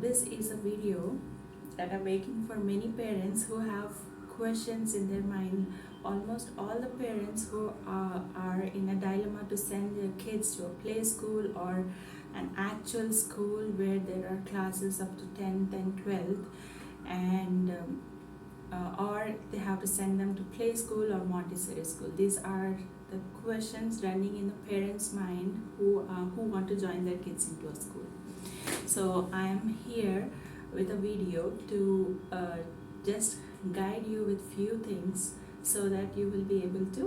this is a video that I'm making for many parents who have questions in their mind. Almost all the parents who are in a dilemma to send their kids to a play school or an actual school where there are classes up to 10th and 12th, and or they have to send them to play school or Montessori school. These are the questions running in the parents' mind who want to join their kids into a school. So I am here with a video to just guide you with few things so that you will be able to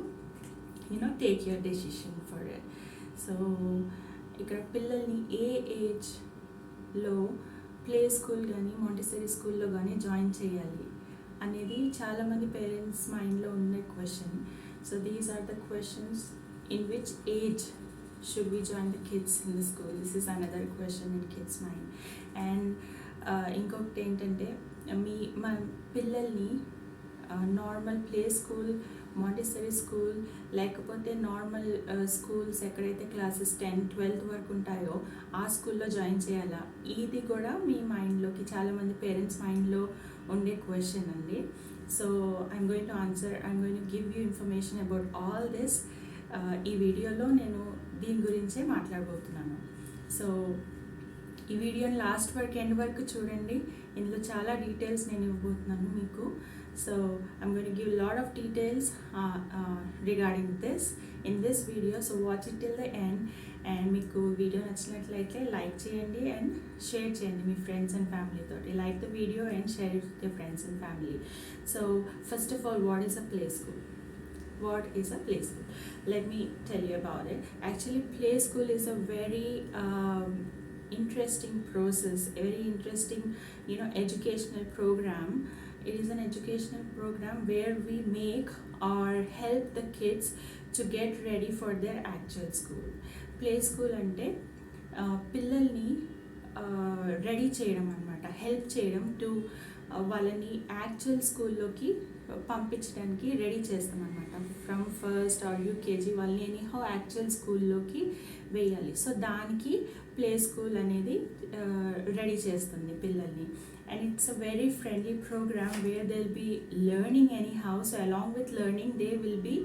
take your decision for it. So ఇక్కడ పిల్లల్ని ఏ ఏజ్లో play school కానీ Montessori స్కూల్లో కానీ join చేయాలి అనేది చాలామంది parents మైండ్లో ఉండే question. So these are the questions in which age should we join the kids in the school? This is another question in kids mind. And ఇంకొకటి ఏంటంటే మన పిల్లల్ని normal play school, Montessori school లేకపోతే normal schools ఎక్కడైతే classes 10-12 వరకు ఉంటాయో ఆ స్కూల్లో జాయిన్ చేయాలా, ఇది కూడా మీ మైండ్లోకి చాలామంది పేరెంట్స్ మైండ్లో ఉండే క్వశ్చన్ అండి. So I'm going to answer, I'm going to give you information about all this. ఈ వీడియోలో నేను దీని గురించే మాట్లాడబోతున్నాను. సో ఈ వీడియోని లాస్ట్ వరకు ఎండ్ వరకు చూడండి, ఇందులో చాలా డీటెయిల్స్ నేను ఇవ్వబోతున్నాను మీకు. So I'm going to give lot of details regarding this in this video. So watch it till the end. And మీకు వీడియో నచ్చినట్లయితే లైక్ చేయండి అండ్ షేర్ చేయండి మీ ఫ్రెండ్స్ అండ్ ఫ్యామిలీతో. Like the video and share it with your friends and family. So first of all, what is a play school? What is a play school? Let me tell you about it. Actually, play school is a very interesting process, a very interesting educational program. It is an educational program where we make or help the kids to get ready for their actual school. Play school ante పిల్లల్ని ready చేయడం అన్నమాట, help చేయడం to వాళ్ళని actual స్కూల్లోకి పంపించడానికి ready చేస్తామన్నమాట. From first or UKG వాళ్ళని anyhow actual స్కూల్లోకి వేయాలి. సో దానికి ప్లే స్కూల్ అనేది రెడీ చేస్తుంది పిల్లల్ని. And it's a very friendly programme where they will be learning anyhow. So along with learning they will be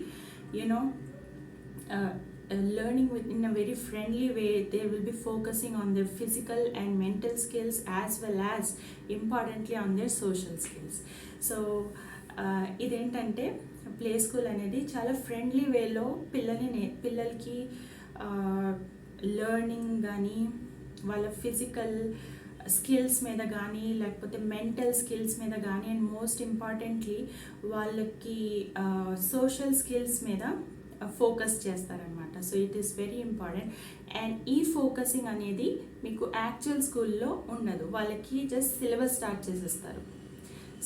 learning in a very friendly way. They will be focusing on their physical and mental skills as well as importantly on their social skills. So ఇదేంటంటే play school అనేది చాలా friendly వేలో పిల్లలకి learning కానీ వాళ్ళ physical skills మీద కానీ లేకపోతే మెంటల్ స్కిల్స్ మీద కానీ అండ్ మోస్ట్ ఇంపార్టెంట్లీ వాళ్ళకి సోషల్ స్కిల్స్ మీద ఫోకస్ చేస్తారనమాట. So it is very important. And ఈ ఫోకసింగ్ అనేది మీకు యాక్చువల్ స్కూల్లో ఉండదు, వాళ్ళకి జస్ట్ సిలబస్ స్టార్ట్ చేసేస్తారు.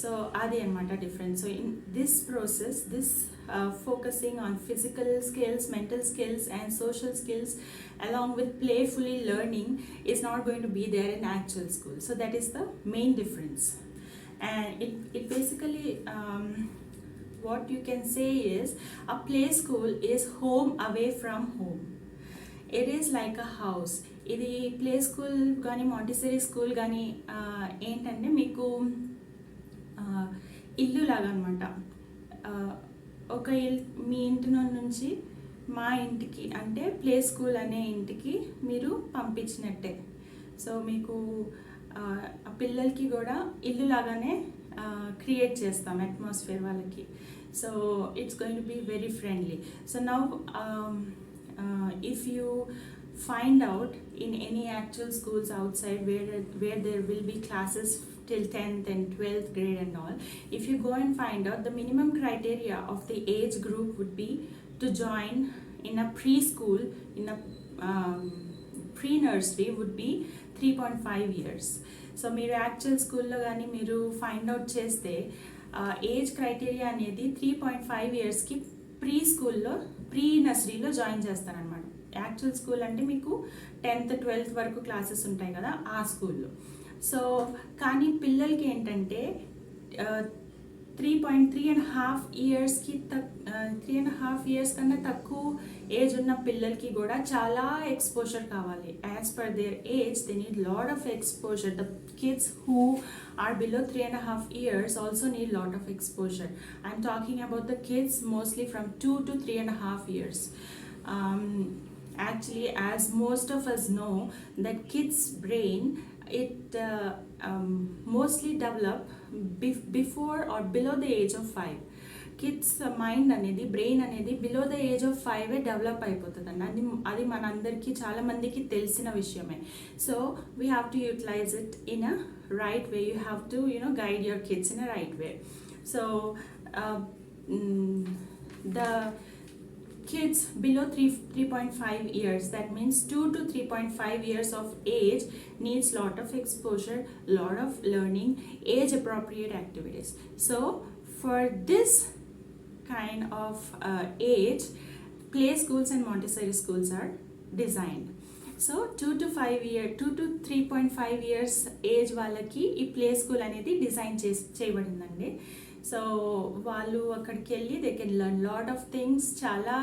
సో అది అనమాట difference. So in this process, this focusing on physical skills, mental skills and social skills along with playfully learning is not going to be there in actual school. So that is the main difference. And it basically what you can say is a play school is home away from home. It is like a house. ఇది play school కానీ Montessori school కానీ ఏంటంటే మీకు ఇల్లు లాగా అనమాట. ఒక మీ ఇంటి నుంచి మా ఇంటికి అంటే ప్లే స్కూల్ అనే ఇంటికి మీరు పంపించినట్టే. సో మీకు ఆ పిల్లలకి కూడా ఇల్లు లాగానే క్రియేట్ చేస్తాం అట్మాస్ఫియర్ వాళ్ళకి. So it's going to be very friendly. So now if you find out in any actual schools outside where there will be classes till 10th and 12th grade and all, if you go and find out, the minimum criteria of the age group would be to join in a preschool, in a pre-nursery would be 3.5 years. So మీరు actual స్కూల్లో కానీ మీరు find out చేస్తే age criteria అనేది 3.5 yearsకి pre స్కూల్లో, pre నర్సరీలో join చేస్తారనమాట. Actual school అంటే మీకు 10th 12th వరకు క్లాసెస్ ఉంటాయి కదా ఆ స్కూల్లో. సో కానీ పిల్లలకి ఏంటంటే 3.5 ఇయర్స్కి 3.5 ఇయర్స్ కన్నా తక్కువ ఏజ్ ఉన్న పిల్లలకి కూడా చాలా ఎక్స్పోజర్ కావాలి. As per their age they need lot of exposure. The kids who are below 3.5 years also need lot of exposure. I'm talking about the kids mostly from 2 to 3.5 years. Actually, as most of us know, that kids brain mostly develop before or below the age of 5. Kids mind అనేది brain అనేది below the age of 5 develop అయిపోతుందండి. అది మనందరికీ చాలా మందికి తెలిసిన విషయమే. So we have to utilise it in a right way. You have to guide your kids in a right way. So the kids below 3.5 years, that means 2 to 3.5 years of age, needs lot of exposure, lot of learning, age appropriate activities. So for this kind of age, play schools and Montessori schools are designed. So 2 to 3.5 years age వాళ్ళకి ఈ play school అనేది design చేయబడిందండి. So వాళ్ళు అక్కడికి వెళ్ళి they can learn lot of things, చాలా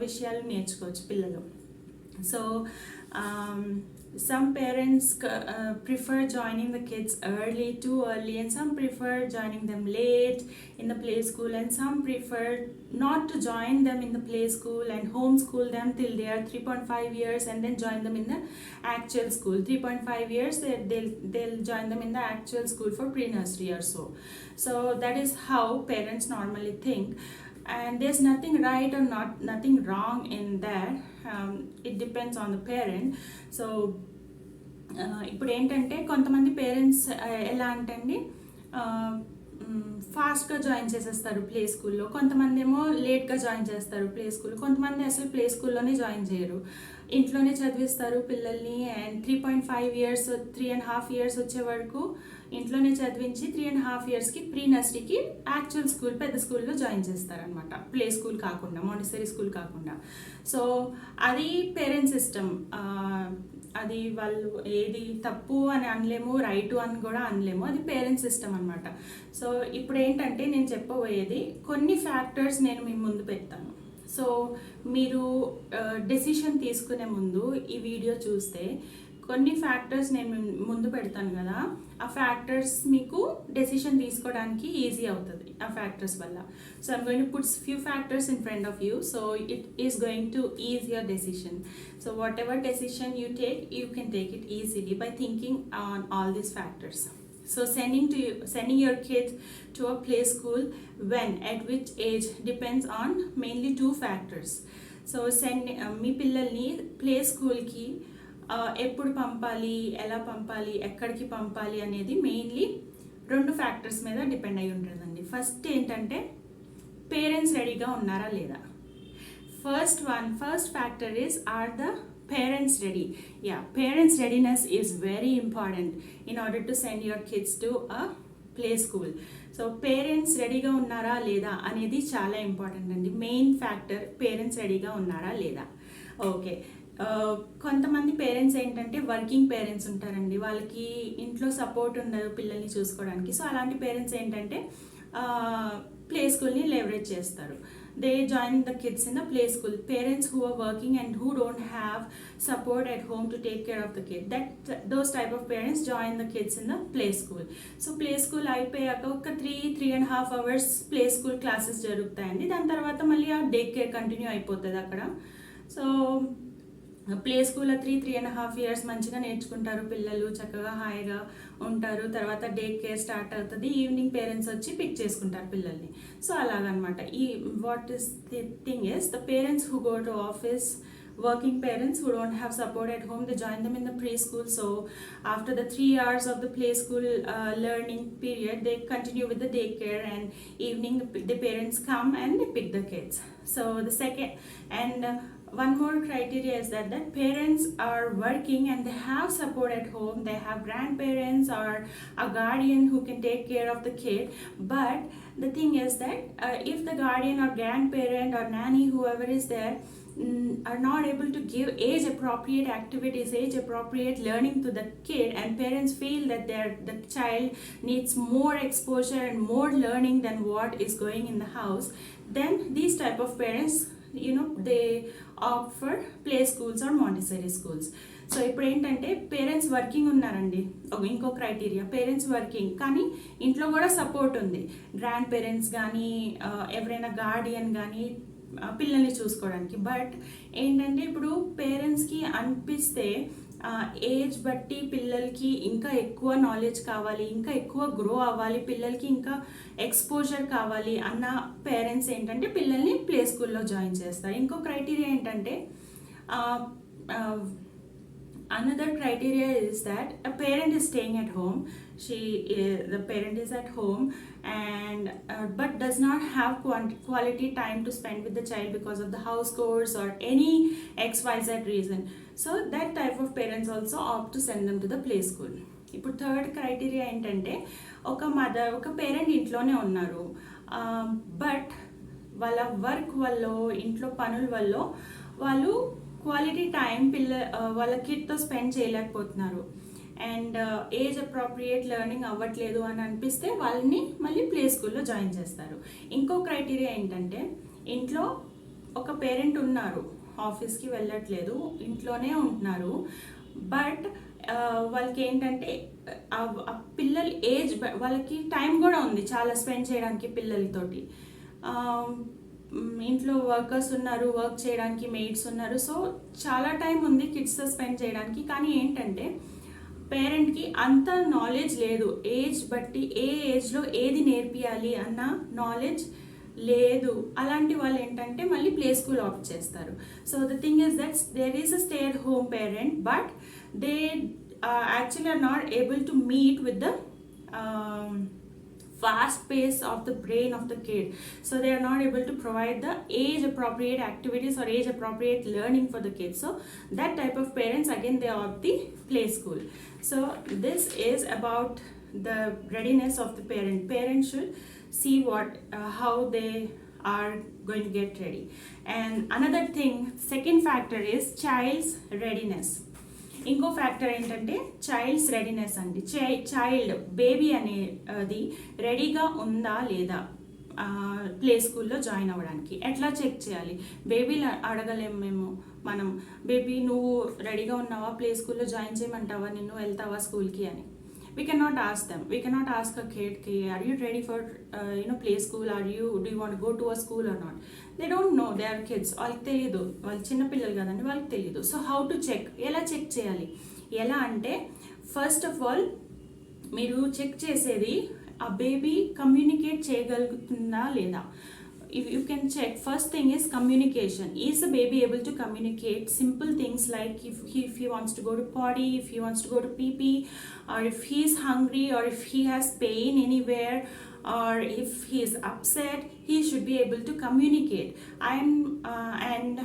విషయాలు నేర్చుకోవచ్చు పిల్లలు. So some parents prefer joining the kids too early, and some prefer joining them late in the play school, and some prefer not to join them in the play school and homeschool them till they are 3.5 years and then join them in the actual school. 3.5 years they'll join them in the actual school for pre-nursery or so. So that is how parents normally think, and there's nothing right or nothing wrong in that. It depends on the parent. So ఇప్పుడు ఏంటంటే కొంతమంది parents ఎలా అంటండి ఫాస్ట్గా join చేసేస్తారు play స్కూల్లో, కొంతమంది ఏమో లేట్గా జాయిన్ చేస్తారు ప్లే స్కూల్, కొంతమంది అసలు ప్లే స్కూల్లోనే జాయిన్ చేయరు, ఇంట్లోనే చదివిస్తారు పిల్లల్ని. అండ్ 3.5 ఇయర్స్ 3.5 ఇయర్స్ వచ్చే వరకు ఇంట్లోనే చదివించి 3.5 ఇయర్స్కి ప్రీ నర్సరీకి యాక్చువల్ స్కూల్ పెద్ద స్కూల్లో జాయిన్ చేస్తారనమాట, ప్లే స్కూల్ కాకుండా, మాంటిసరీ స్కూల్ కాకుండా. సో అది పేరెంట్స్ ఇష్టం. అది వాళ్ళు ఏది తప్పు అని అనలేము, రైటు అని కూడా అనలేము, అది పేరెంట్స్ సిస్టమ్ అనమాట. సో ఇప్పుడు ఏంటంటే నేను చెప్పబోయేది కొన్ని ఫ్యాక్టర్స్ నేను మీ ముందు పెడతాను. సో మీరు డెసిషన్ తీసుకునే ముందు ఈ వీడియో చూస్తే కొన్ని ఫ్యాక్టర్స్ నేను ముందు పెడతాను కదా, ఆ ఫ్యాక్టర్స్ మీకు డెసిషన్ తీసుకోవడానికి ఈజీ అవుతుంది ఆ ఫ్యాక్టర్స్ వల్ల. So I'm going to put few factors in front of you, so it is going to is your decision. So what ever decision you can take it easily by thinking on all these factors. So sending your kids to a play school, when, at which age, depends on mainly two factors. So మీ పిల్లల్ని play స్కూల్కి ఎప్పుడు పంపాలి, ఎలా పంపాలి, ఎక్కడికి పంపాలి అనేది mainly 2 factors మీద డిపెండ్ అయి ఉంటుందండి. ఫస్ట్ ఏంటంటే పేరెంట్స్ రెడీగా ఉన్నారా లేదా. First factor is, are the parents ready? Yeah, parents readiness is very important in order to send your kids to a play school. So parents రెడీగా ఉన్నారా లేదా అనేది చాలా ఇంపార్టెంట్ అండి. మెయిన్ ఫ్యాక్టర్ పేరెంట్స్ రెడీగా ఉన్నారా లేదా. ఓకే, కొంతమంది పేరెంట్స్ ఏంటంటే వర్కింగ్ పేరెంట్స్ ఉంటారండి, వాళ్ళకి ఇంట్లో సపోర్ట్ ఉండదు పిల్లల్ని చూసుకోవడానికి. సో అలాంటి పేరెంట్స్ ఏంటంటే ప్లే స్కూల్ని లెవరేజ్ చేస్తారు. They join the kids in the play school. Parents who are working and who don't have support at home to take care of the kid, those type of parents join the kids in the play school. So play school అయిపోయాక ఒక 3.5 hours play school classes జరుగుతాయండి. దాని తర్వాత మళ్ళీ ఆ day care continue అయిపోతుంది అక్కడ. So play స్కూల్లో 3.5 ఇయర్స్ మంచిగా నేర్చుకుంటారు పిల్లలు, చక్కగా హాయిగా ఉంటారు. తర్వాత డే కేర్ స్టార్ట్ అవుతుంది, ఈవినింగ్ పేరెంట్స్ వచ్చి పిక్ చేసుకుంటారు పిల్లల్ని. సో అలాగనమాట. What is the thing is, the parents who go to office, working parents who don't have support at home, they join them in the preschool. So after the 3 hours of the play school learning period, they continue with the daycare, and evening the parents come and they pick the kids. So the second and one more criteria is that parents are working and they have support at home, they have grandparents or a guardian who can take care of the kid. But the thing is that if the guardian or grandparent or nanny, whoever is there, are not able to give age appropriate activities, age appropriate learning to the kid, and parents feel that the child needs more exposure and more learning than what is going in the house, then these type of parents, they opt for play schools or Montessori schools. So ఇప్పుడు ఏంటంటే parents working ఉన్నారండి, ఇంకో criteria, parents working కానీ ఇంట్లో కూడా support ఉంది, grand parents కానీ ఎవరైనా గార్డియన్ కానీ పిల్లల్ని చూసుకోవడానికి. బట్ ఏంటంటే ఇప్పుడు పేరెంట్స్కి అనిపిస్తే ఏజ్ బట్టి పిల్లలకి ఇంకా ఎక్కువ నాలెడ్జ్ కావాలి, ఇంకా ఎక్కువ గ్రో అవ్వాలి, పిల్లలకి ఇంకా ఎక్స్పోజర్ కావాలి అన్న పేరెంట్స్ ఏంటంటే పిల్లల్ని ప్లే స్కూల్లో జాయిన్ చేస్తారు. ఇంకో క్రైటీరియా ఏంటంటే another criteria is that a parent is staying at home, the parent is at home and but does not have quality time to spend with the child because of the house chores or any xyz reason. So that type of parents also opt to send them to the play school. ఇప్పుడు third criteria ఏంటంటే ఒక parent ఇంట్లోనే ఉన్నారు, but వాళ్ళ work వల్ల, ఇంట్లో పనుల వల్ల వాళ్ళు క్వాలిటీ టైం వాళ్ళ కిడ్తో స్పెండ్ చేయలేకపోతున్నారు అండ్ ఏజ్ అప్రోప్రియేట్ లెర్నింగ్ అవ్వట్లేదు అని అనిపిస్తే వాళ్ళని మళ్ళీ ప్లే స్కూల్లో జాయిన్ చేస్తారు. ఇంకో క్రైటీరియా ఏంటంటే ఇంట్లో ఒక పేరెంట్ ఉన్నారు, ఆఫీస్కి వెళ్ళట్లేదు, ఇంట్లోనే ఉంటున్నారు, బట్ వాళ్ళకి ఏంటంటే పిల్లల ఏజ్, వాళ్ళకి టైం కూడా ఉంది చాలా స్పెండ్ చేయడానికి పిల్లలతోటి, ఇంట్లో వర్కర్స్ ఉన్నారు, వర్క్ చేయడానికి మెయిడ్స్ ఉన్నారు, సో చాలా టైం ఉంది కిడ్స్తో స్పెండ్ చేయడానికి. కానీ ఏంటంటే పేరెంట్కి అంత నాలెడ్జ్ లేదు, ఏజ్ బట్టి ఏ ఏజ్లో ఏది నేర్పియాలి అన్న నాలెడ్జ్ లేదు. అలాంటి వాళ్ళు ఏంటంటే మళ్ళీ ప్లే స్కూల్ ఆప్ట్ చేస్తారు. So the thing is that there is a stay at home parent, but they actually are not able to meet with the fast pace of the brain of the kid, so they are not able to provide the age appropriate activities or age appropriate learning for the kids. So that type of parents, again, they opt the play school. So this is about the readiness of the parent should see how they are going to get ready. And another thing, second factor is child's readiness. ఇంకో factor ఏంటంటే child's readiness అండి. Child baby అనేది రెడీగా ఉందా లేదా play స్కూల్లో join అవ్వడానికి. ఎట్లా చెక్ చేయాలి? బేబీలు అడగలేము మనం, బేబీ నువ్వు రెడీగా ఉన్నావా, ప్లే స్కూల్లో జాయిన్ చేయమంటావా, నిన్ను వెళ్తావా స్కూల్కి అని. We cannot ask them. We cannot ask a kid, are you ready for play school? Do you want to go to a school or not? They don't know. They are kids. వాళ్ళకి తెలియదు, వాళ్ళు చిన్న పిల్లలు కదండి, వాళ్ళకి తెలియదు. So how to check, ఎలా check చేయాలి? ఎలా అంటే ఫస్ట్ ఆఫ్ ఆల్ మీరు చెక్ చేసేది ఆ బేబీ కమ్యూనికేట్ చేయగలుగుతుందా లేదా. If you can check, first thing is communication. Is the baby able to communicate simple things like if he wants to go to potty, if he wants to go to pee, or if he is hungry, or if he has pain anywhere, or if he is upset, he should be able to communicate. And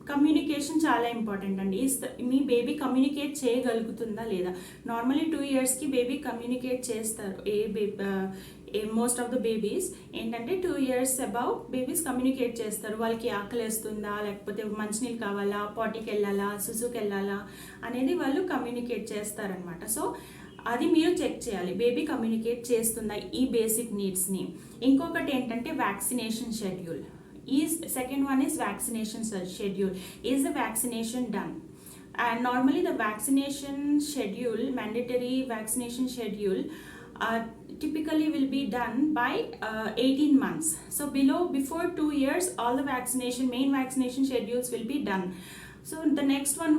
communication చాలా important అండి. మీ baby communicate చేయగలుగుతుందా లేదా. Normally 2 yearsకి baby communicate చేస్తారు. Most of the babies ఏంటంటే 2 years above babies communicate చేస్తారు. వాళ్ళకి ఆకలేస్తుందా, లేకపోతే మంచినీళ్ళు కావాలా, పాటికి వెళ్ళాలా, సుసుకి వెళ్ళాలా అనేది వాళ్ళు కమ్యూనికేట్ చేస్తారనమాట. సో అది మీరు చెక్ చేయాలి, బేబీ కమ్యూనికేట్ చేస్తుందా ఈ బేసిక్ నీడ్స్ని. ఇంకొకటి ఏంటంటే vaccination schedule. Second one is vaccination schedule. Is the vaccination done? And normally the vaccination schedule, mandatory vaccination schedule, typically will be done by 18 months. So before 2 years, all the main vaccination schedules will be done. So the next one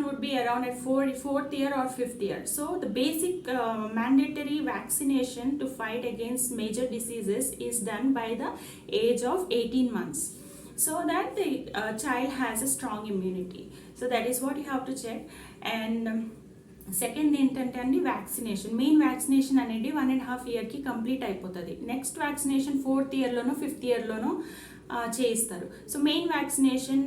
would be around at 4th year or 5th year. So the basic mandatory vaccination to fight against major diseases is done by the age of 18 months, so that the child has a strong immunity. So that is what you have to check. And second ఏంటంటే అండి vaccination. Main vaccination అనేది 1.5 yearకి complete అయిపోతుంది. Next vaccination 4th yearలోనో 5th yearలోనో చేయిస్తారు. So main vaccination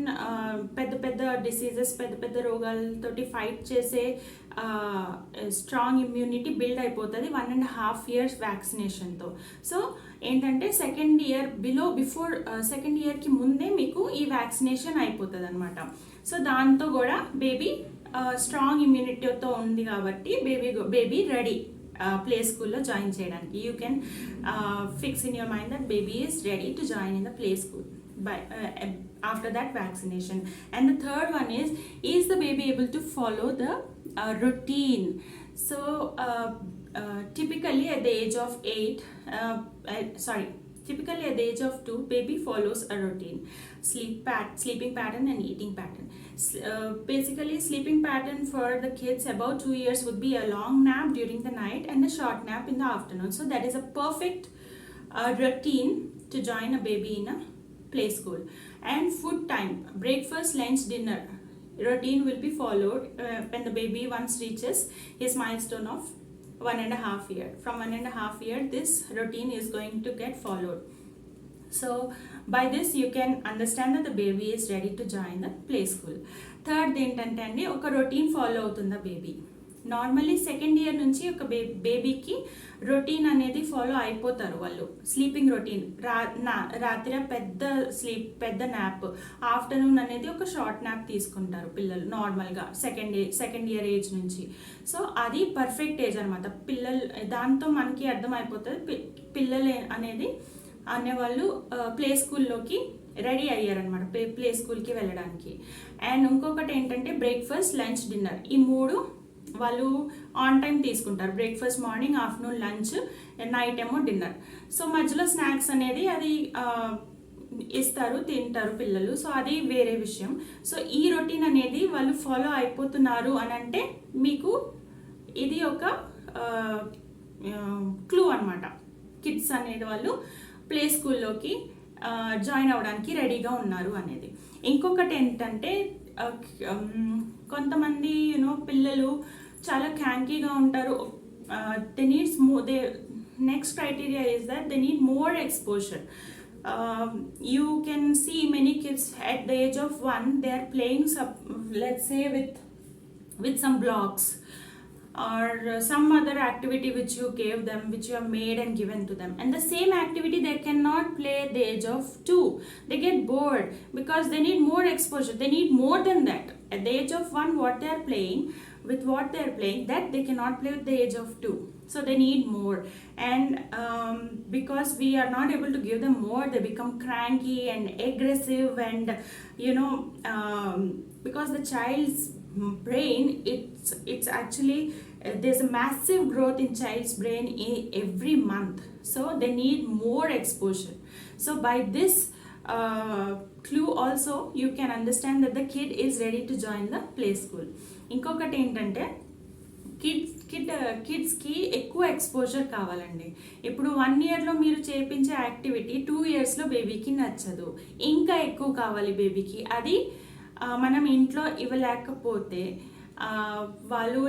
పెద్ద diseases, పెద్ద రోగాలతోటి fight చేసే strong immunity build అయిపోతుంది 1.5 years వ్యాక్సినేషన్తో. So ఏంటంటే బిఫోర్ సెకండ్ ఇయర్కి ముందే మీకు ఈ వ్యాక్సినేషన్ అయిపోతుంది అనమాట. సో దాంతో కూడా బేబీ స్ట్రాంగ్ ఇమ్యూనిటీతో ఉంది కాబట్టి బేబీ రెడీ ప్లే స్కూల్లో జాయిన్ చేయడానికి. You can fix in your mind that baby is ready to join in the play school after that vaccination. And the third one is the baby able to follow the routine? So typically at the age of 2, baby follows a routine, sleeping pattern and eating pattern. Basically sleeping pattern for the kids about 2 years would be a long nap during the night and a short nap in the afternoon. So that is a perfect routine to join a baby in a play school. And food time, breakfast, lunch, dinner routine will be followed when the baby once reaches his milestone of 1.5 year. From 1.5 year this routine is going to get followed. So by this you can understand that the baby is ready to join the play school. Third ఏంటంటే అండి, ఒక routine follow అవుతుందా baby. Normally second year నుంచి ఒక బేబీకి routine అనేది follow అయిపోతారు వాళ్ళు. స్లీపింగ్ రొటీన్, రాత్రి పెద్ద న్యాప్, ఆఫ్టర్నూన్ అనేది ఒక షార్ట్ న్యాప్ తీసుకుంటారు పిల్లలు నార్మల్గా సెకండ్ ఇయర్ ఏజ్ నుంచి. సో అది పర్ఫెక్ట్ ఏజ్ అనమాట. దాంతో మనకి అర్థమైపోతుంది పిల్లలు అనేవాళ్ళు ప్లే స్కూల్లోకి రెడీ అయ్యారనమాట, ప్లే స్కూల్కి వెళ్ళడానికి. అండ్ ఇంకొకటి ఏంటంటే బ్రేక్ఫాస్ట్, లంచ్, డిన్నర్, ఈ 3 వాళ్ళు ఆన్ టైం తీసుకుంటారు. Breakfast morning, afternoon lunch, night ఏమో డిన్నర్. సో మధ్యలో స్నాక్స్ అనేది అది తింటారు పిల్లలు. సో అది వేరే విషయం. సో ఈ రొటీన్ అనేది వాళ్ళు ఫాలో అయిపోతున్నారు అని అంటే మీకు ఇది ఒక క్లూ అనమాట. కిడ్స్ అనేది వాళ్ళు ప్లే స్కూల్లోకి జాయిన్ అవ్వడానికి రెడీగా ఉన్నారు అనేది. ఇంకొకటి ఏంటంటే కొంతమంది పిల్లలు చాలా క్యాంకీగా ఉంటారు. Next criteria is that they need more exposure. You can see many kids at the age of 1 they are playing let's say with some blocks or some other activity which you gave them, which you have made and given to them, and the same activity they cannot play at the age of 2. They get bored because they need more exposure. They need more than that. At the age of 1 what they are playing that they cannot play at the age of 2. So they need more, and because we are not able to give them more, they become cranky and aggressive, and because the child's brain, it's actually there's a massive growth in child's brain every month. So they need more exposure. So by this clue also you can understand that the kid is ready to join the play school. ఇంకొకటి ఏంటంటే కిడ్స్కి ఎక్కువ exposure కావాలండి. ఇప్పుడు 1 ఇయర్లో మీరు చేయించే activity 2 ఇయర్స్లో బేబీకి నచ్చదు, ఇంకా ఎక్కువ కావాలి బేబీకి. అది మనం ఇంట్లో ఇవ్వలేకపోతే వాళ్ళు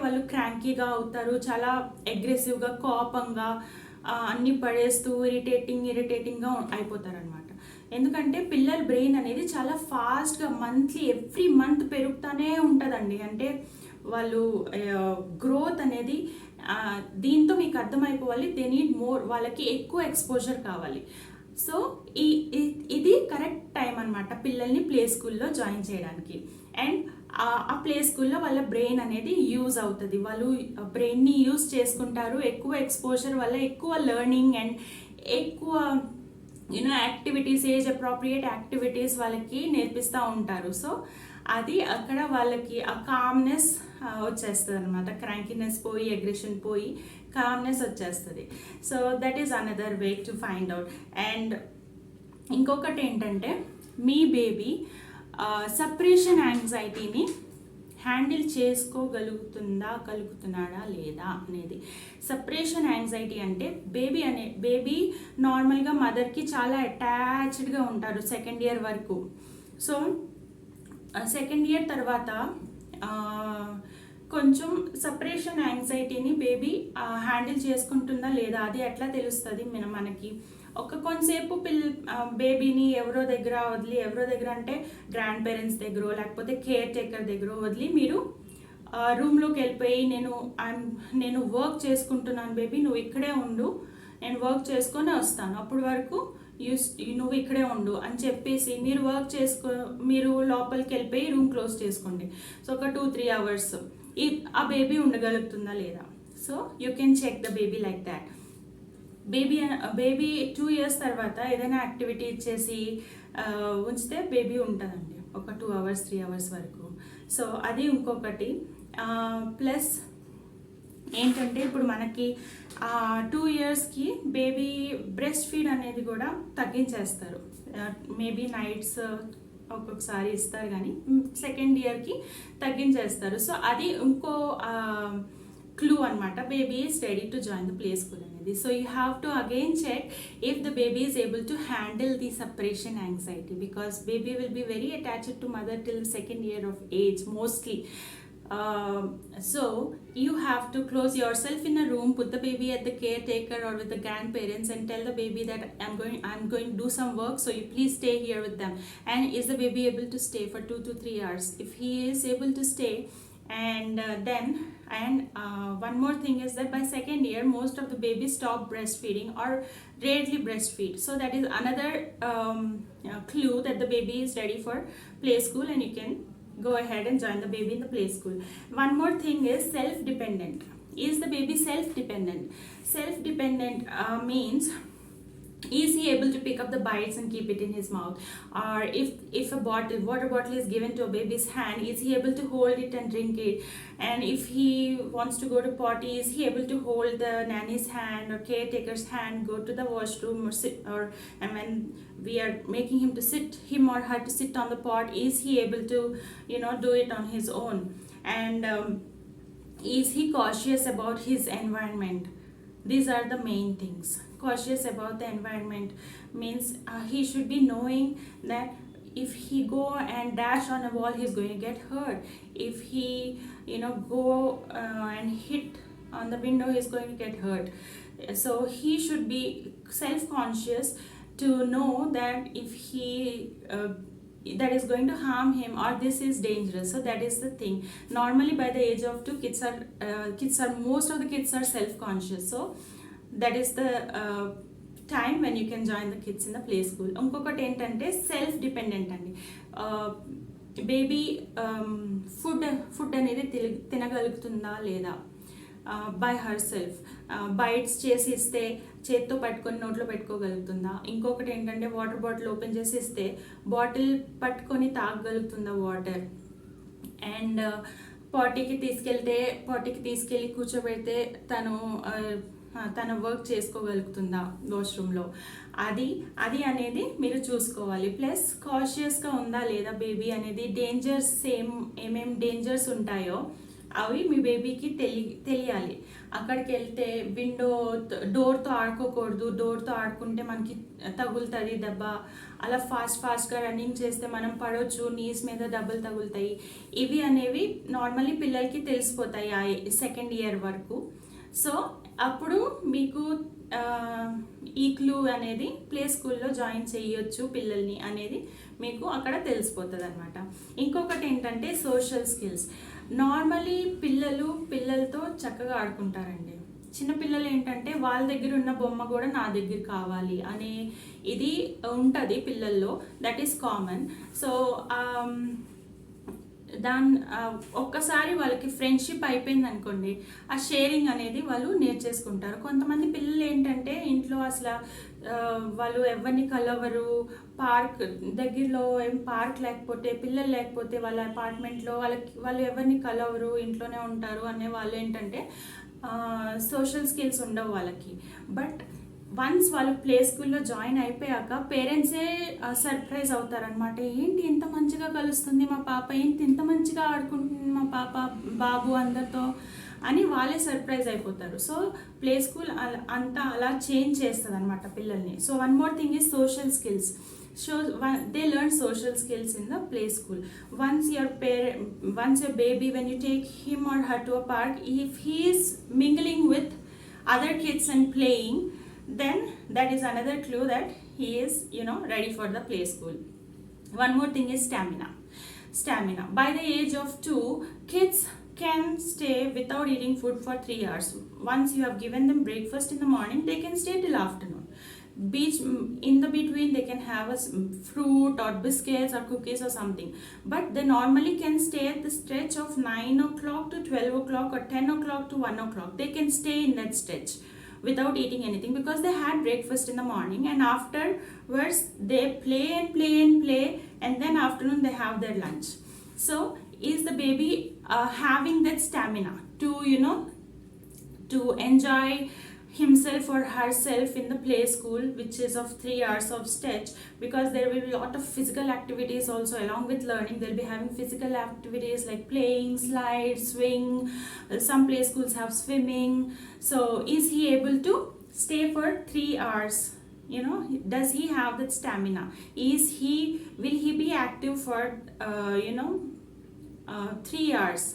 వాళ్ళు క్రాంకీగా అవుతారు, చాలా అగ్రెసివ్గా, కోపంగా, అన్నీ పడేస్తూ ఇరిటేటింగ్గా అయిపోతారు అనమాట. ఎందుకంటే పిల్లల బ్రెయిన్ అనేది చాలా ఫాస్ట్గా ఎవ్రీ మంత్ పెరుగుతూనే ఉంటుందండి. అంటే వాళ్ళు గ్రోత్ అనేది దీంతో మీకు అర్థమైపోవాలి. దే నీడ్ మోర్, వాళ్ళకి ఎక్కువ ఎక్స్పోజర్ కావాలి. సో ఇది కరెక్ట్ టైం అనమాట పిల్లల్ని ప్లే స్కూల్లో జాయిన్ చేయడానికి. అండ్ ఆ ప్లే స్కూల్లో వాళ్ళ బ్రెయిన్ అనేది యూజ్ అవుతుంది, వాళ్ళు బ్రెయిన్ని యూజ్ చేసుకుంటారు. ఎక్కువ ఎక్స్పోజర్ వల్ల ఎక్కువ లెర్నింగ్ అండ్ ఎక్కువ యాక్టివిటీస్, ఏజ్ అప్రోప్రియేట్ యాక్టివిటీస్ వాళ్ళకి నేర్పిస్తూ ఉంటారు. సో అది అక్కడ వాళ్ళకి ఆ కామ్నెస్ వచ్చేస్తుంది అనమాట. క్రాంకీనెస్ పోయి, అగ్రెషన్ పోయి, కామ్నెస్ వచ్చేస్తుంది. So that is another way to find out. And ఇంకొకటి ఏంటంటే మీ బేబీ సపరేషన్ యాంగ్జైటీని హ్యాండిల్ కలుగుతున్నాడా లేదా అనేది. సపరేషన్ యాంగ్జైటీ అంటే బేబీ నార్మల్గా మదర్కి చాలా అటాచ్డ్గా ఉంటారు సెకండ్ ఇయర్ వరకు. సో సెకండ్ ఇయర్ తర్వాత కొంచెం సపరేషన్ యాంగ్జైటీని బేబీ హ్యాండిల్ చేసుకుంటుందా లేదా అది ఎట్లా తెలుస్తుంది మనకి. కొంతసేపు బేబీని ఎవరో దగ్గర అంటే గ్రాండ్ పేరెంట్స్ దగ్గర లేకపోతే కేర్ టేకర్ దగ్గర వదిలి మీరు రూమ్లోకి వెళ్ళిపోయి నేను వర్క్ చేసుకుంటున్నాను బేబీ, నువ్వు ఇక్కడే ఉండు, నేను వర్క్ చేసుకొని వస్తాను, అప్పటి వరకు నువ్వు ఇక్కడే ఉండు అని చెప్పేసి మీరు వర్క్ మీరు లోపలికి వెళ్ళిపోయి రూమ్ క్లోజ్ చేసుకోండి. సో ఒక 2-3 hours ఆ బేబీ ఉండగలుగుతుందా లేదా. So you can check the baby like that. Baby 2 years తర్వాత ఏదైనా యాక్టివిటీ ఇచ్చేసి ఉంచితే బేబీ ఉంటుందండి ఒక 2 hours 3 hours వరకు. సో అది ఇంకొకటి. ప్లస్ ఏంటంటే ఇప్పుడు మనకి 2 yearsకి బేబీ బ్రెస్ట్ ఫీడ్ అనేది కూడా తగ్గించేస్తారు. మేబీ నైట్స్ ఒక్కొక్కసారి ఇస్తారు కానీ 2nd yearకి తగ్గించేస్తారు. సో అది ఇంకో clue anamata, baby is ready to join the play school anedi. So you have to again check if the baby is able to handle the separation anxiety, because baby will be very attached to mother till 2nd year of age mostly. So you have to close yourself in a room, put the baby at the caretaker or with the grandparents and tell the baby that I'm going to do some work, so you please stay here with them. And is the baby able to stay for 2 to 3 hours? If he is able to stay, and one more thing is that by 2nd year most of the babies stop breastfeeding or rarely breastfeed. So that is another clue that the baby is ready for play school, and you can go ahead and join the baby in the play school. One more thing is self-dependent. Is the baby self-dependent? Self-dependent means, is he able to pick up the bites and keep it in his mouth? Or if a water bottle is given to a baby's hand, is he able to hold it and drink it? And if he wants to go to potty, is he able to hold the nanny's hand or caretaker's hand, go to the washroom or sit, and when we are making him or her to sit on the pot, is he able to do it on his own? And is he cautious about his environment? These are the main things. Cautious about the environment means he should be knowing that if he go and dash on a wall, he's going to get hurt. If he go and hit on the window, he's going to get hurt. So he should be self-conscious to know that if he that is going to harm him or this is dangerous. So that is the thing. Normally by the age of 2, most of the kids are self-conscious. So that is the time when you can join the kids in the play school. ఇంకొకటి ఏంటంటే self dependent అండి. Baby food అనేది తినగలుగుతుందా లేదా by her self. Bytes చేసి ఇస్తే చేత్తో పట్టుకొని నోట్లో పెట్టుకోగలుగుతుందా. ఇంకొకటి ఏంటంటే వాటర్ బాటిల్ ఓపెన్ చేసి ఇస్తే బాటిల్ పట్టుకొని తాగగలుగుతుందా వాటర్. అండ్ పార్టీకి తీసుకెళ్ళి కూర్చోబెడితే తన వర్క్ చేసుకోగలుగుతుందా వాష్రూమ్లో. అది అనేది మీరు చూసుకోవాలి. ప్లస్ కాషియస్గా ఉందా లేదా బేబీ అనేది. డేంజర్స్ ఏమేం డేంజర్స్ ఉంటాయో అవి మీ బేబీకి తెలియాలి. అక్కడికి వెళ్తే డోర్తో ఆడుకోకూడదు. డోర్తో ఆడుకుంటే మనకి తగులుతుంది దెబ్బ. అలా ఫాస్ట్గా రన్నింగ్ చేస్తే మనం పడవచ్చు, నీస్ మీద దెబ్బలు తగులుతాయి. ఇవి అనేవి నార్మల్లీ పిల్లలకి తెలిసిపోతాయి 2nd year వరకు. సో అప్పుడు మీకు ఈ క్లూ అనేది ప్లే స్కూల్లో జాయిన్ చేయొచ్చు పిల్లల్ని అనేది మీకు అక్కడ తెలిసిపోతుంది అనమాట. ఇంకొకటి ఏంటంటే సోషల్ స్కిల్స్. నార్మలీ పిల్లలతో చక్కగా ఆడుకుంటారండి. చిన్నపిల్లలు ఏంటంటే వాళ్ళ దగ్గర ఉన్న బొమ్మ కూడా నా దగ్గర కావాలి అనే ఇది ఉంటుంది పిల్లల్లో. That is common. సో ఒక్కసారి వాళ్ళకి ఫ్రెండ్షిప్ అయిపోయింది అనుకోండి, ఆ షేరింగ్ అనేది వాళ్ళు నేర్చేసుకుంటారు. కొంతమంది పిల్లలు ఏంటంటే ఇంట్లో అసలు వాళ్ళు ఎవరిని కలవరు. దగ్గరలో ఏం పార్క్ లేకపోతే పిల్లలు లేకపోతే వాళ్ళ అపార్ట్మెంట్లో వాళ్ళు ఎవరిని కలవరు, ఇంట్లోనే ఉంటారు అనే వాళ్ళు ఏంటంటే సోషల్ స్కిల్స్ ఉండవు వాళ్ళకి. బట్ వన్స్ వాళ్ళు ప్లే స్కూల్లో జాయిన్ అయిపోయాక పేరెంట్సే సర్ప్రైజ్ అవుతారనమాట. ఏంటి ఇంత మంచిగా కలుస్తుంది మా పాప, ఏంటి ఇంత మంచిగా ఆడుకుంటుంది మా పాప బాబు అందరితో అని వాళ్ళే సర్ప్రైజ్ అయిపోతారు. సో ప్లే స్కూల్ అంతా అలా చేంజ్ చేస్తుంది అనమాట పిల్లల్ని. So one more thing is social skills. They learn social skills in the play school. Once your baby, when you take him or her to a park, if he is mingling with other kids and playing, then that is another clue that he is ready for the play school. One more thing is stamina. By the age of 2, kids can stay without eating food for 3 hours. Once you have given them breakfast in the morning, they can stay till afternoon. In the between, they can have a fruit or biscuits or cookies or something, but they normally can stay at the stretch of 9 o'clock to 12 o'clock or 10 o'clock to 1 o'clock. They can stay in that stretch without eating anything because they had breakfast in the morning, and afterwards they play and play and play, and then afternoon they have their lunch. So is the baby having that stamina to to enjoy himself or herself in the play school, which is of 3 hours of stretch, because there will be a lot of physical activities also along with learning. They'll be having physical activities like playing, slide, swing. Some play schools have swimming. So is he able to stay for 3 hours? Does he have that stamina? Will he be active for 3 hours?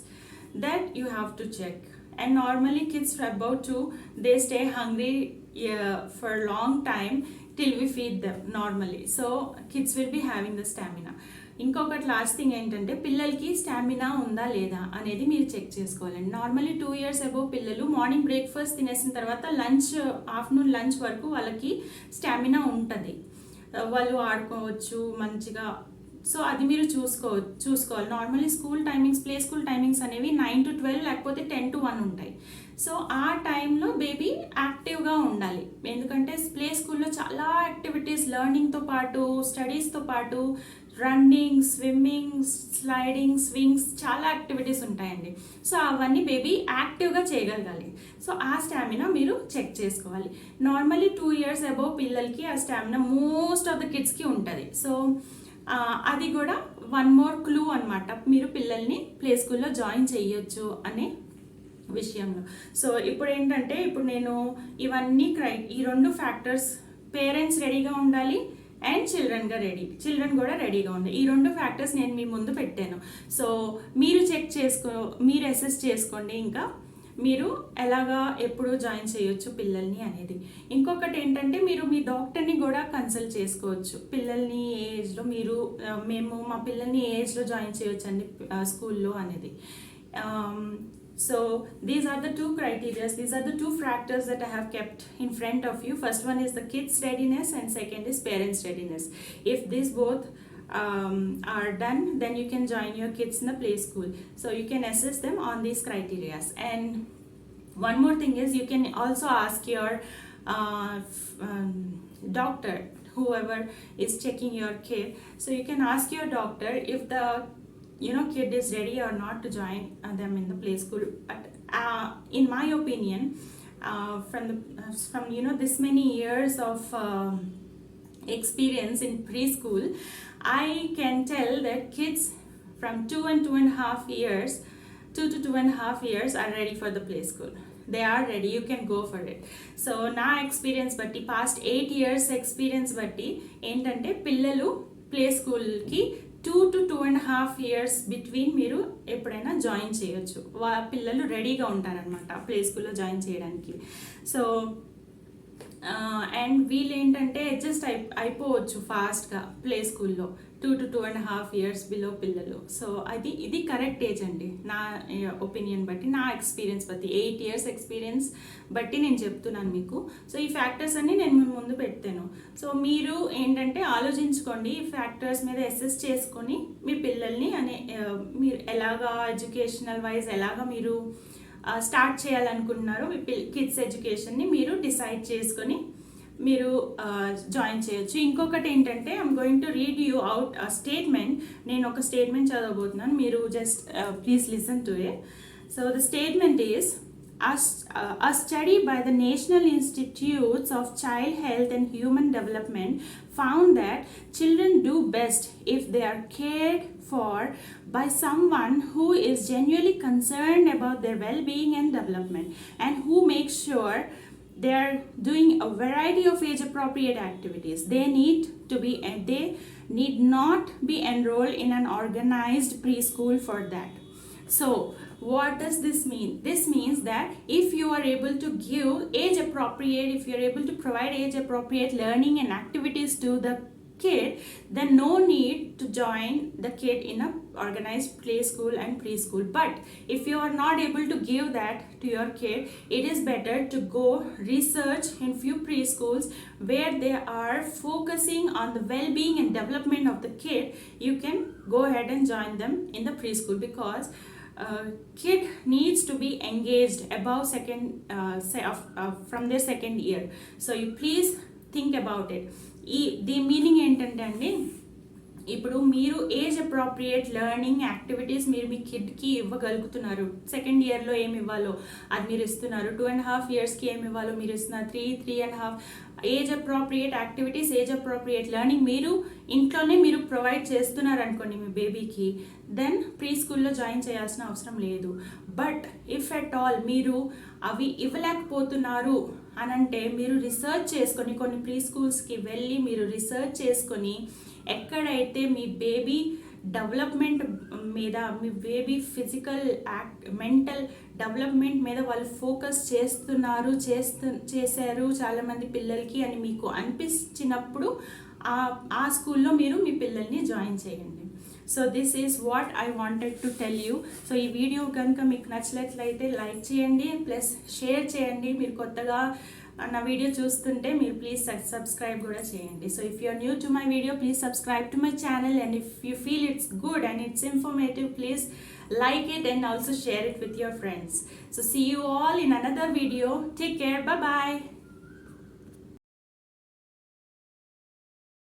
That you have to check. And normally kids for about 2, they stay hungry for a long time till we feed them normally. So kids will be having the stamina. ఇంకొకటి last thing ఏంటంటే, పిల్లలకి stamina ఉందా లేదా అనేది మీరు check చేసుకోవాలండి. Normally 2 years above పిల్లలు morning breakfast తినేసిన తర్వాత ఆఫ్టర్నూన్ లంచ్ వరకు వాళ్ళకి స్టామినా ఉంటుంది. వాళ్ళు ఆడుకోవచ్చు మంచిగా. సో అది మీరు చూసుకోవాలి. నార్మల్లీ ప్లే స్కూల్ టైమింగ్స్ అనేవి 9 to 12 లేకపోతే 10 to 1 ఉంటాయి. సో ఆ టైంలో బేబీ యాక్టివ్గా ఉండాలి. ఎందుకంటే ప్లే స్కూల్లో చాలా యాక్టివిటీస్, లెర్నింగ్తో పాటు స్టడీస్తో పాటు రన్నింగ్, స్విమ్మింగ్, స్లైడింగ్, స్వింగ్స్, చాలా యాక్టివిటీస్ ఉంటాయండి. సో అవన్నీ బేబీ యాక్టివ్గా చేయగలగాలి. సో ఆ స్టామినా మీరు చెక్ చేసుకోవాలి. నార్మల్లీ 2 years అబోవ్ పిల్లలకి ఆ స్టామినా మోస్ట్ ఆఫ్ ద కిడ్స్కి ఉంటుంది. సో అది కూడా వన్ మోర్ క్లూ అనమాట, మీరు పిల్లల్ని ప్లే స్కూల్లో జాయిన్ చేయొచ్చు అనే విషయంలో. సో ఇప్పుడు ఏంటంటే, నేను ఇవన్నీ ఈ 2 ఫ్యాక్టర్స్, పేరెంట్స్ రెడీగా ఉండాలి అండ్ చిల్డ్రన్ కూడా రెడీగా ఉండాలి. ఈ 2 ఫ్యాక్టర్స్ నేను మీ ముందు పెట్టాను. సో మీరు మీరు అసెస్ చేసుకోండి. ఇంకా మీరు ఎలాగా ఎప్పుడు జాయిన్ చేయొచ్చు పిల్లల్ని అనేది. ఇంకొకటి ఏంటంటే, మీరు మీ డాక్టర్ని కూడా కన్సల్ట్ చేసుకోవచ్చు. పిల్లల్ని ఏ ఏజ్లో మేము మా పిల్లల్ని ఏ ఏజ్లో జాయిన్ చేయొచ్చు అండి స్కూల్లో అనేది. So these are the 2 criteria. These are the 2 factors that I have kept in front of you. First one is the kids readiness and second is parents readiness. If these both are done, then you can join your kids in the play school. So you can assess them on these criteria. And one more thing is, you can also ask your doctor, whoever is checking your kid. So you can ask your doctor if the kid is ready or not to join them in the play school. But in my opinion, from this many years of experience in preschool, I can tell that kids from 2 to 2.5 years are ready for the play school. They are ready. You can go for it. So na experience batti, past 8 years experience batti entante, pillalu play school ki 2 to 2.5 years between మీరు ఎప్పుడైనా join చేయొచ్చు. పిల్లలు రెడీగా ఉంటారనమాట play స్కూల్లో join చేయడానికి. So and వీళ్ళు ఏంటంటే అడ్జస్ట్ అయిపోవచ్చు ఫాస్ట్గా ప్లే స్కూల్లో 2 to 2.5 years బిలో పిల్లలు. సో ఇది కరెక్ట్ ఏజ్ అండి నా ఒపీనియన్ బట్టి, నా ఎక్స్పీరియన్స్ బట్టి, 8 years ఎక్స్పీరియన్స్ బట్టి నేను చెప్తున్నాను మీకు. సో ఈ ఫ్యాక్టర్స్ అన్ని నేను మీ ముందు పెట్టాను. సో మీరు ఏంటంటే ఆలోచించుకోండి, ఈ ఫ్యాక్టర్స్ మీద అసెస్ చేసుకొని మీ పిల్లల్ని మీరు ఎలాగా ఎడ్యుకేషనల్ వైజ్ ఎలాగా మీరు స్టార్ట్ చేయాలనుకుంటున్నారో మీ కిడ్స్ ఎడ్యుకేషన్ని మీరు డిసైడ్ చేసుకొని మీరు జాయిన్ చేయొచ్చు. ఇంకొకటి ఏంటంటే, I'm going to read you out statement. నేను ఒక స్టేట్మెంట్ చదవబోతున్నాను, మీరు just please listen to it. So the statement is, a study by the National Institutes of Child Health and Human Development found that children do best if they are cared for by someone who is genuinely concerned about their well-being and development, and who makes sure they are doing a variety of age-appropriate activities. They need not be enrolled in an organized preschool for that. So what does this mean? This means that if you are able to give age appropriate, if you are able to provide age appropriate learning and activities to the kid, then no need to join the kid in a organized play school and preschool. But if you are not able to give that to your kid, it is better to go research in few preschools where they are focusing on the well-being and development of the kid. You can go ahead and join them in the preschool, because kid needs to be engaged above from their second year. So you please think about it. The meaning ఏంటంటే అండి, ఇప్పుడు మీరు age appropriate learning activities మీరు మీ కిడ్కి ఇవ్వగలుగుతున్నారు. Second ఇయర్లో ఏమి ఇవ్వాలో అది మీరు ఇస్తున్నారు. 2.5 yearsకి ఏమి ఇవ్వాలో మీరు ఇస్తున్నారు. 3.5 age appropriate activities, age appropriate learning మీరు ఇంట్లోనే మీరు ప్రొవైడ్ చేస్తున్నారు అనుకోండి మీ బేబీకి, దెన్ ప్రీ స్కూల్లో జాయిన్ చేయాల్సిన అవసరం లేదు. బట్ ఇఫ్ ఎట్ ఆల్ మీరు అవి ఇవ్వలేకపోతున్నారు అని అంటే, మీరు రీసెర్చ్ చేసుకొని కొన్ని ప్రీ స్కూల్స్కి వెళ్ళి మీరు రీసెర్చ్ చేసుకొని ఎక్కడైతే మీ బేబీ డెవలప్మెంట్ మీద, మీ బేబీ ఫిజికల్ మెంటల్ డెవలప్మెంట్ మీద వాళ్ళు ఫోకస్ చేశారు చాలామంది పిల్లలకి అని మీకు అనిపించినప్పుడు ఆ స్కూల్లో మీరు మీ పిల్లల్ని జాయిన్ చేయండి. So this is what I wanted to tell you. So ఈ వీడియో కనుక మీకు నచ్చినట్లయితే లైక్ చేయండి, ప్లస్ షేర్ చేయండి. మీరు కొత్తగా నా వీడియో చూస్తుంటే మీరు ప్లీజ్ సబ్స్క్రైబ్ కూడా చేయండి. So if you are new to my video, please subscribe to my channel, and if you feel it's good and it's informative, please like it and also share it with your friends. So see you all in another video. Take care. Bye bye.